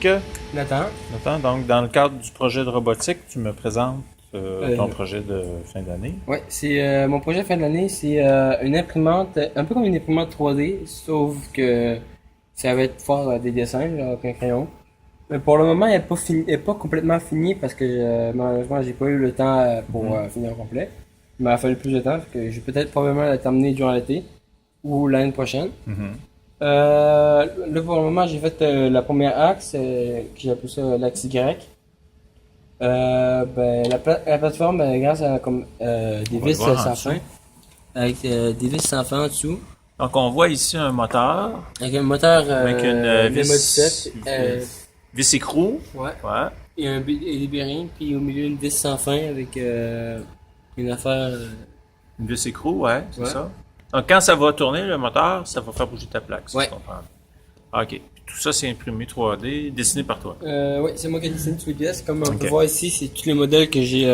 avec Nathan. Nathan. Donc, dans le cadre du projet de robotique, tu me présentes ton projet de fin d'année. Ouais, c'est mon projet de fin de l'année, c'est une imprimante, un peu comme une imprimante 3D, sauf que ça va être faire des dessins genre, avec un crayon. Mais pour le moment, elle est pas complètement finie parce que malheureusement, j'ai pas eu le temps pour finir au complet. Il m'a fallu plus de temps, fait que je vais peut-être probablement la terminer durant l'été ou l'année prochaine. Là, pour le moment, j'ai fait la première axe, que j'ai appelé ça l'axe Y. La plateforme, grâce à comme, des va vis le voir en sans dessous. fin, avec des vis sans fin en dessous, Donc, on voit ici un moteur avec un moteur avec une Memo 17, vis écrou. ouais, Ouais. et des bearings, puis au milieu une vis sans fin avec une affaire. Une vis écrou, ouais, c'est Ouais. ça. Donc, quand ça va tourner, le moteur, ça va faire bouger ta plaque, si Ouais. je comprends. OK. Puis tout ça, c'est imprimé 3D, dessiné par toi. Oui, c'est moi qui ai dessiné toutes les pièces. Comme on Ok. peut voir ici, c'est tous les modèles que j'ai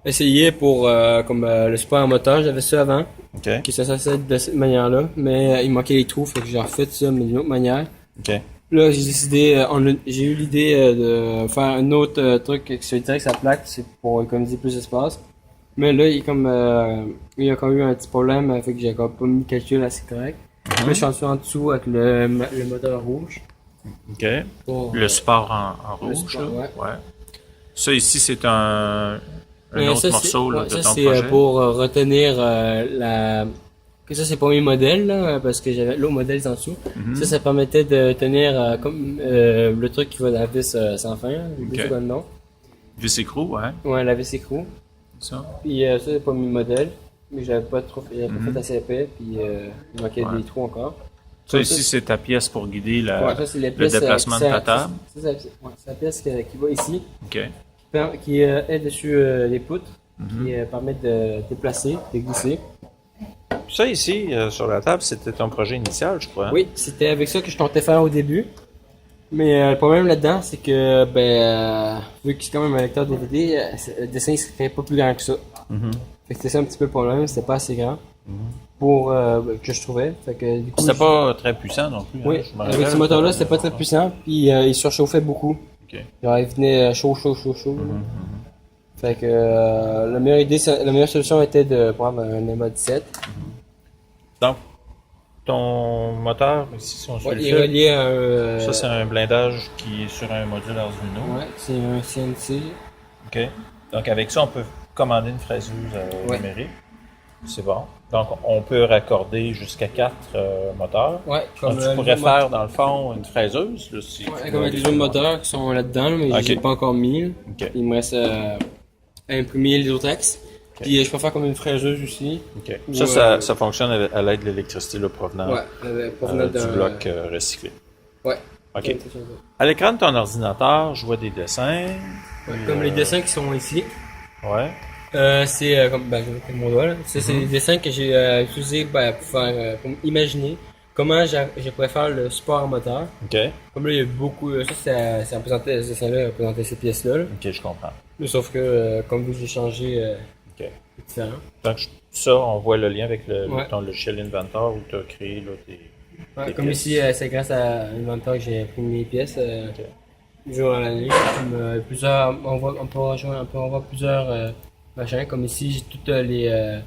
essayé pour comme le support en moteur. J'avais ça avant, OK. qui s'associait de cette manière-là, mais il manquait les trous, fait que j'ai refait ça, mais d'une autre manière. OK. Là, j'ai décidé, j'ai eu l'idée de faire un autre truc sur direct sa plaque, c'est pour économiser plus d'espace. Mais là, il y a quand même eu un petit problème, fait que j'ai encore pas mis le calcul assez correct. Là, je suis en dessous avec le moteur rouge. OK. Pour, Le support en le rouge, support, là. ouais. Ouais. Ça, ici, c'est un autre ça, morceau là, ouais, de ça, ton c'est projet. pour retenir la. Que ça, c'est pas mes modèles, là, parce que j'avais l'autre modèle en dessous. Ça permettait de tenir comme le truc qui va dans la vis sans fin, le Ok. le nom. Vis écrou, ouais. Ouais, la vis écrou. Ça. Puis ça, c'est pas mes modèles, mais j'avais pas fait assez épais, puis il manquait Ouais. des trous encore. Ça, ici, c'est ta pièce pour guider Ouais, ça, c'est les le pièces, déplacement de ta table. Ça, c'est la pièce qui va ici, OK. qui est dessus les poutres, qui permet de déplacer, de glisser. Ça, ici, sur la table, c'était ton projet initial, je crois. Oui, c'était avec ça que je comptais faire au début. Mais le problème là-dedans, c'est que, vu que c'est quand même un lecteur DVD, le dessin ne serait pas plus grand que ça. Fait que c'était ça un petit peu le problème, c'était pas assez grand pour que je trouvais. Fait que, du coup, C'était pas très puissant non plus. Oui, hein, je me avec rappelle. ce moteur-là, c'était pas très puissant, puis il surchauffait beaucoup. OK. Genre, il venait chaud. Là. Fait que la meilleure solution était de prendre un MA17. Donc, ton moteur, ici, si on suit Ouais, le il est fil, relié à un. ça, c'est un blindage qui est sur un module Arduino. Ouais, c'est un CNC. OK. Donc, avec ça, on peut commander une fraiseuse Ouais. numérique. C'est bon. Donc, on peut raccorder jusqu'à 4 moteurs. Ouais, Donc, tu pourrais faire, dans le fond, une fraiseuse. Là, si Ouais, tu comme veux avec les autres moteurs qui sont là-dedans, mais Ok. je les ai pas encore mis. Là. OK. Il me reste à imprimer les autres axes. Puis je peux faire comme une fraiseuse aussi. OK. Ou, Ça fonctionne à l'aide de l'électricité là, provenant Ouais, pour venir du d'un- bloc recyclé. Ouais. OK. Ouais, c'est ça. À l'écran de ton ordinateur, je vois des dessins. Ouais, Puis, comme les dessins qui sont ici. Ouais. C'est comme, je vais mettre mon doigt là. Ça, c'est des dessins que j'ai utilisés pour faire, pour imaginer comment je pourrais faire le support en moteur. OK. Comme là, il y a beaucoup, ça représentait, ce dessin-là représentait ces pièces-là. Là. OK, je comprends. Mais sauf que, comme vous, j'ai changé, OK. c'est différent. Donc, ça, on voit le lien avec Ouais. ton logiciel Inventor où tu as créé là, Ouais, tes comme pièces. ici, c'est grâce à Inventor que j'ai imprimé mes pièces OK. jour à l'année. Comme plusieurs, on peut avoir plusieurs machins. Comme ici, j'ai toutes les,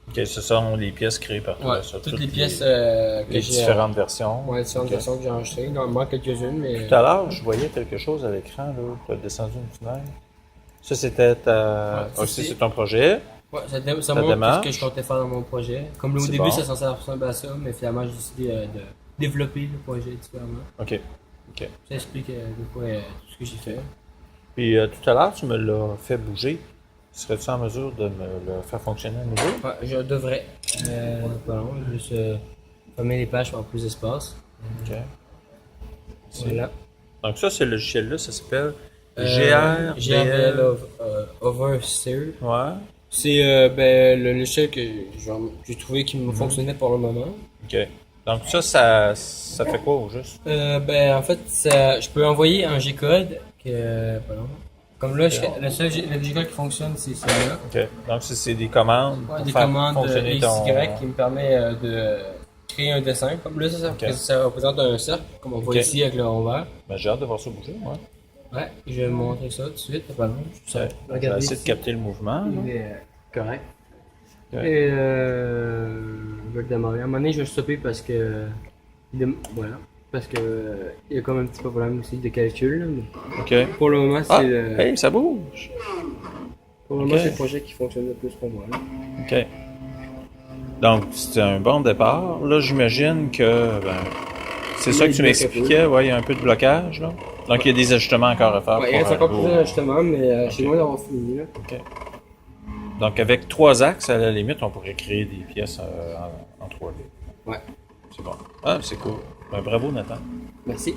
OK, ce sont les pièces créées par toi. ouais, ça, toutes les pièces que les j'ai. différentes versions. Ouais, différentes OK. versions que j'ai enregistrées. Il en manque quelques-unes, mais. Tout à l'heure, je voyais quelque chose à l'écran, là. Tu as descendu une fenêtre. Ça, c'était ta. Ouais, aussi, c'est ton projet. Ouais, ça Ta montre tout démarche. ce que je comptais faire dans mon projet. Comme là, au C'est début, bon. ça censé ressembler à ça, mais finalement, j'ai décidé de développer le projet différemment. OK. OK. Ça explique des fois tout ce que j'ai fait. Puis tout à l'heure, tu me l'as fait bouger. Serais-tu en mesure de me le faire fonctionner à nouveau? Ouais, je devrais. Pas long, juste fermer les pages pour avoir plus d'espace. OK. Voilà. Donc ça, ce logiciel-là, ça s'appelle GRBL GRBL. Overseer. Ouais. C'est le logiciel que j'ai trouvé qui me fonctionnait pour le moment. OK. Donc ça fait quoi au juste? En fait, je peux envoyer un G-code. Pardon. Comme là, le seul G-code qui fonctionne, c'est celui-là. OK. Donc c'est des commandes Ouais, pour des faire commandes fonctionner XY ton... qui me permet de créer un dessin. Comme là, ça représente un cercle, comme on voit Ok. ici avec le rond vert. Ben, j'ai hâte de voir ça bouger, moi. Ouais, je vais montrer ça tout de suite. Pas loin. Ouais. Je vais essayer de capter le mouvement. là. Il est correct. Ouais. Et je vais le démarrer. À un moment donné, je vais stopper parce que. Voilà. Parce que il y a comme un petit peu de problème aussi de calcul. Là, mais OK. pour le moment, c'est Ah, le, hey, ça bouge. pour le moment, ok. c'est le projet qui fonctionne le plus pour moi. Là. OK. Donc, c'est un bon départ. Là, j'imagine que, ben, c'est ça que tu m'expliquais, ouais, il y a un peu de blocage, là. Donc, il y a des ajustements encore à faire. Ouais, il reste encore plus d'ajustements, mais c'est loin d'avoir fini. Là. OK. Donc, avec 3 axes, à la limite, on pourrait créer des pièces en 3D. Ouais. C'est bon. Ah, c'est cool. Ben, bravo, Nathan. Merci.